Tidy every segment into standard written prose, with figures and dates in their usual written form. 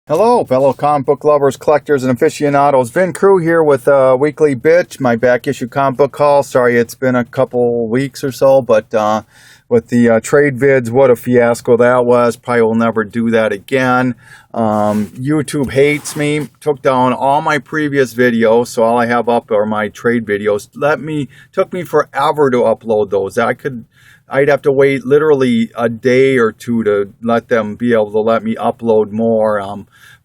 Hello, fellow comic book lovers, collectors, and aficionados. Vin Crew here with weekly BICH, my back issue comic book haul. Sorry, it's been a couple weeks or so, but with the trade vids, what a fiasco that was. Probably will never do that again. YouTube hates me, took down all my previous videos, so all I have up are my trade videos. Took me forever to upload those. I'd have to wait literally a day or two to let them be able to let me upload more.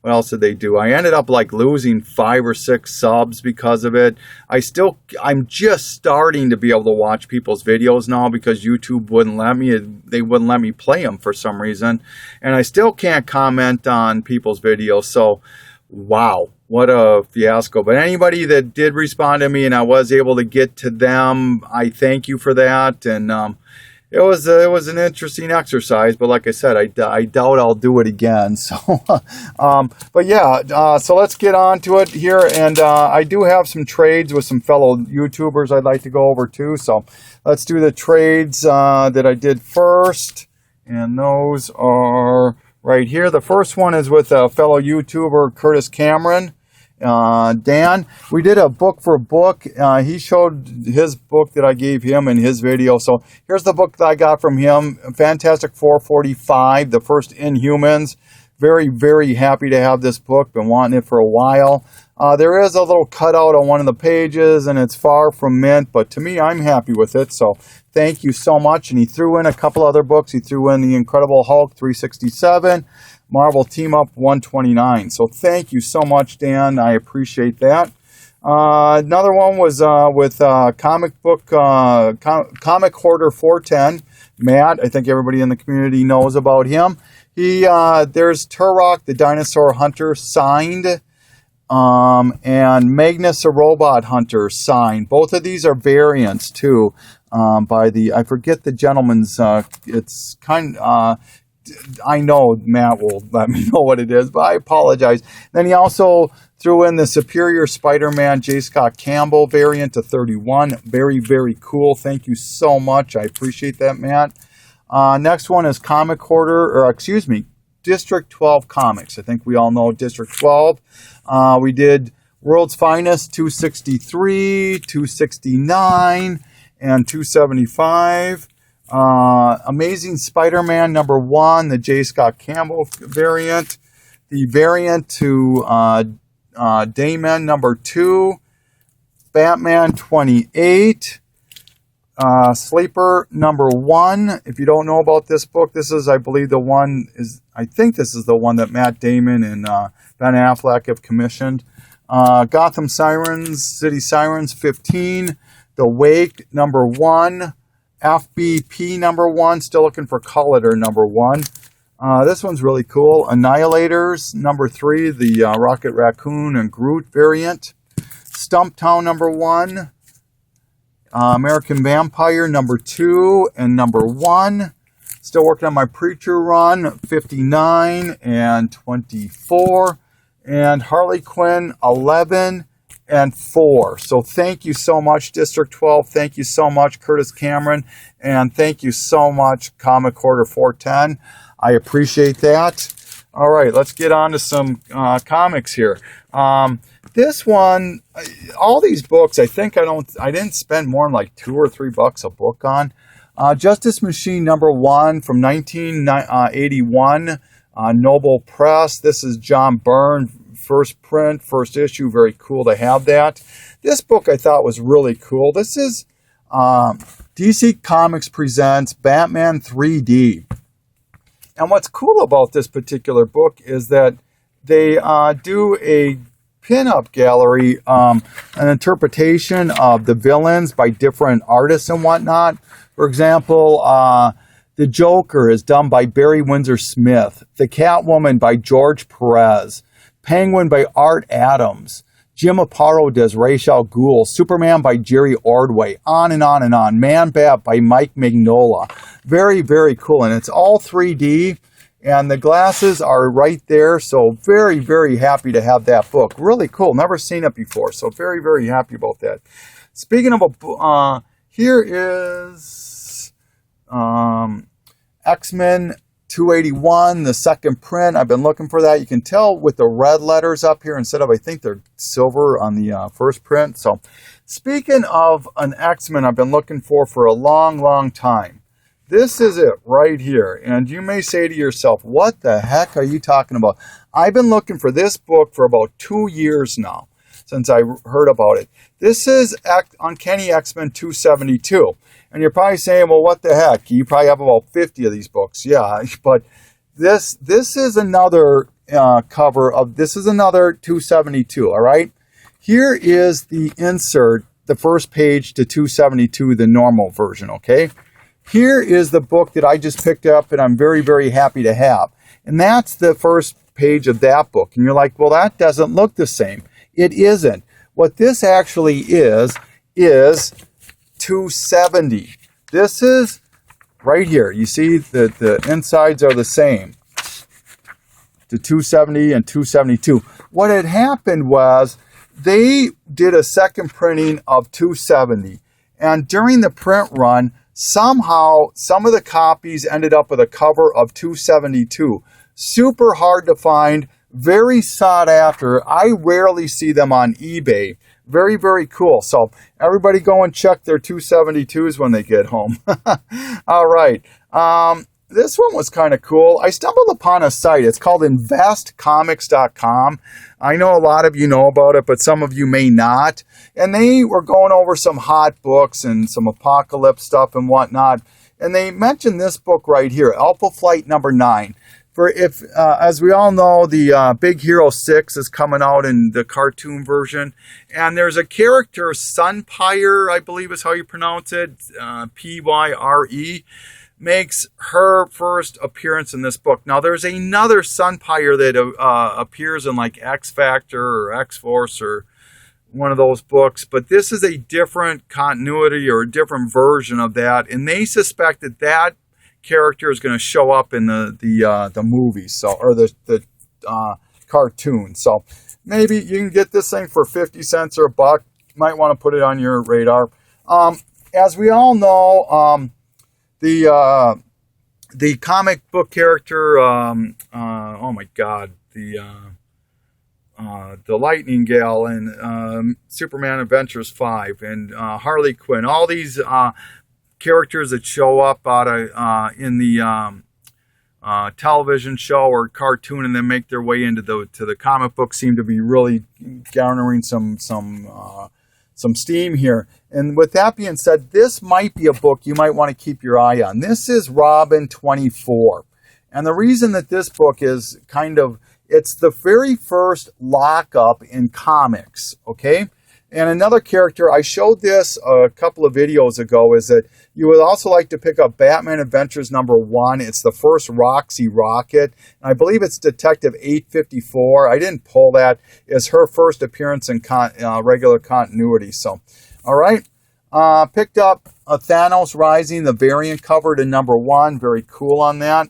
What else did they do? I ended up like losing 5 or 6 subs because of it. I'm just starting to be able to watch people's videos now because YouTube wouldn't let me. They wouldn't let me play them for some reason. And I still can't comment on people's videos. So, wow, what a fiasco. But anybody that did respond to me and I was able to get to them, I thank you for that. And it was an interesting exercise, but like I said, I doubt I'll do it again. So, but yeah, so let's get on to it here. And I do have some trades with some fellow YouTubers I'd like to go over too. So let's do the trades that I did first. And those are right here. The first one is with a fellow YouTuber, Curtis Cameron. Dan, we did a book for book. He showed his book that I gave him in his video. So here's the book that I got from him. Fantastic 445, the first Inhumans. Very, very happy to have this book. Been wanting it for a while. There is a little cutout on one of the pages, and it's far from mint, but to me, I'm happy with it. So thank you so much. And he threw in a couple other books. He threw in the Incredible Hulk 367. Marvel Team Up 129. So thank you so much, Dan. I appreciate that. Another one was with Comic Hoarder 410. Matt, I think everybody in the community knows about him. There's Turok, the Dinosaur Hunter, signed. And Magnus, a Robot Hunter, signed. Both of these are variants, too, I forget the gentleman's, it's kind of, I know Matt will let me know what it is, but I apologize. Then he also threw in the Superior Spider-Man J. Scott Campbell variant to 31. Very, very cool. Thank you so much. I appreciate that, Matt. Next one is District 12 Comics. I think we all know District 12. We did World's Finest 263, 269, and 275. Amazing Spider-Man #1, the J. Scott Campbell variant. The variant to Damon #2. Batman 28. Sleeper #1. If you don't know about this book, this is, I think this is the one that Matt Damon and Ben Affleck have commissioned. Gotham City Sirens 15. The Wake #1. FBP #1, still looking for Collider #1. This one's really cool. Annihilators #3, the Rocket Raccoon and Groot variant. Stumptown #1. American Vampire #2 and #1. Still working on my Preacher run, 59 and 24. And Harley Quinn 11 and 4. So thank you so much, District 12. Thank you so much, Curtis Cameron. And thank you so much, Comic Hoarder 410. I appreciate that. All right, let's get on to some comics here. This one, all these books, I think I didn't spend more than like $2 or $3 a book on. Justice Machine #1 from 1981, Noble Press. This is John Byrne. First print, first issue, very cool to have that. This book I thought was really cool. This is DC Comics presents Batman 3D. And what's cool about this particular book is that they do a pinup gallery, an interpretation of the villains by different artists and whatnot. For example, the Joker is done by Barry Windsor Smith. The Catwoman by George Perez. Penguin by Art Adams. Jim Aparo does Ra's al Ghul. Superman by Jerry Ordway. On and on and on. Man-Bat by Mike Mignola. Very, very cool. And it's all 3D. And the glasses are right there. So very, very happy to have that book. Really cool. Never seen it before. So very, very happy about that. Speaking of here is X-Men 281, the second print. I've been looking for that. You can tell with the red letters up here instead of, I think they're silver on the first print. So speaking of an X-Men I've been looking for a long, long time. This is it right here. And you may say to yourself, what the heck are you talking about? I've been looking for this book for about 2 years now since I heard about it. This is Uncanny X-Men 272. And you're probably saying, well, what the heck? You probably have about 50 of these books. Yeah, but this is another cover of, this is another 272, all right? Here is the insert, the first page to 272, the normal version, okay? Here is the book that I just picked up and I'm very, very happy to have. And that's the first page of that book. And you're like, well, that doesn't look the same. It isn't. What this actually is 270. This is right here. You see that the insides are the same. The 270 and 272. What had happened was they did a second printing of 270. And during the print run, somehow some of the copies ended up with a cover of 272. Super hard to find, very sought after. I rarely see them on eBay. Very, very cool. So everybody go and check their 272s when they get home. All right. This one was kind of cool. I stumbled upon a site. It's called investcomics.com. I know a lot of you know about it, but some of you may not. And they were going over some hot books and some apocalypse stuff and whatnot. And they mentioned this book right here, Alpha Flight number 9. For if, as we all know, the Big Hero 6 is coming out in the cartoon version. And there's a character, Sunpyre, I believe is how you pronounce it, Pyre, makes her first appearance in this book. Now, there's another Sunpyre that appears in like X Factor or X Force or one of those books. But this is a different continuity or a different version of that. And they suspect that that character is going to show up in the movie, so, or the cartoon. So maybe you can get this thing for 50 cents or $1. You might want to put it on your radar. As we all know, the comic book character, oh my God, the Lightning Gal and Superman Adventures 5 and Harley Quinn, all these characters that show up out of in the television show or cartoon and then make their way into the comic book seem to be really garnering some steam here. And with that being said, this might be a book you might want to keep your eye on. This is Robin 24. And the reason that this book is it's the very first lockup in comics, okay? And another character, I showed this a couple of videos ago, is that you would also like to pick up Batman Adventures number 1. It's the first Roxy Rocket. And I believe it's Detective 854. I didn't pull that. It's her first appearance in regular continuity. So, all right. Picked up Thanos Rising, the variant cover to number 1. Very cool on that.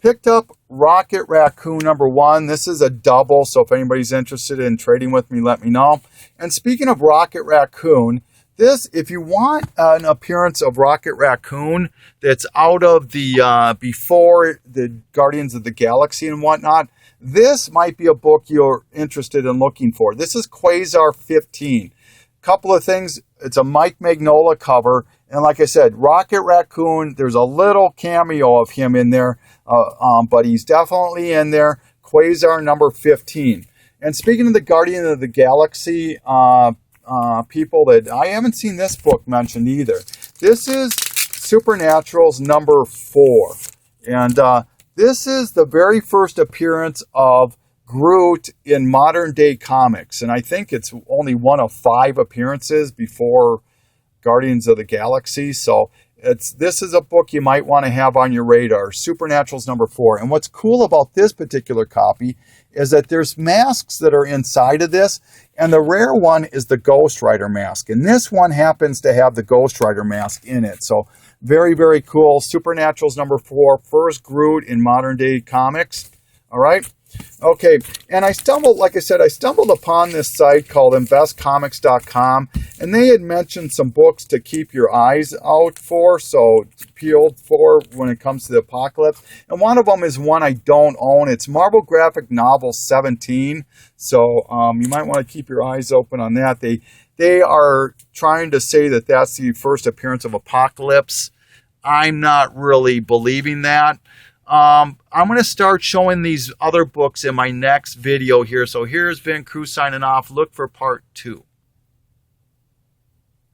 Picked up Rocket Raccoon number 1. This is a double, so if anybody's interested in trading with me, let me know. And speaking of Rocket Raccoon, this, if you want an appearance of Rocket Raccoon that's out of the before the Guardians of the Galaxy and whatnot, this might be a book you're interested in looking for. This is Quasar 15. Couple of things. It's a Mike Mignola cover. And like I said, Rocket Raccoon, there's a little cameo of him in there, but he's definitely in there. Quasar number 15. And speaking of the Guardian of the Galaxy people, that I haven't seen this book mentioned either. This is Supernaturals number 4. And this is the very first appearance of Groot in modern day comics. And I think it's only one of 5 appearances before Guardians of the Galaxy. So this is a book you might want to have on your radar. Supernaturals number 4. And what's cool about this particular copy is that there's masks that are inside of this. And the rare one is the Ghost Rider mask. And this one happens to have the Ghost Rider mask in it. So very, very cool. Supernaturals number 4. First Groot in modern day comics. All right. Okay, and I stumbled, like I said, I stumbled upon this site called investcomics.com, and they had mentioned some books to keep your eyes out for, so peeled for when it comes to the apocalypse. And one of them is one I don't own. It's Marvel Graphic Novel 17, so you might want to keep your eyes open on that. They are trying to say that that's the first appearance of Apocalypse. I'm not really believing that. I'm going to start showing these other books in my next video here. So here's Van Crew signing off. Look for part 2.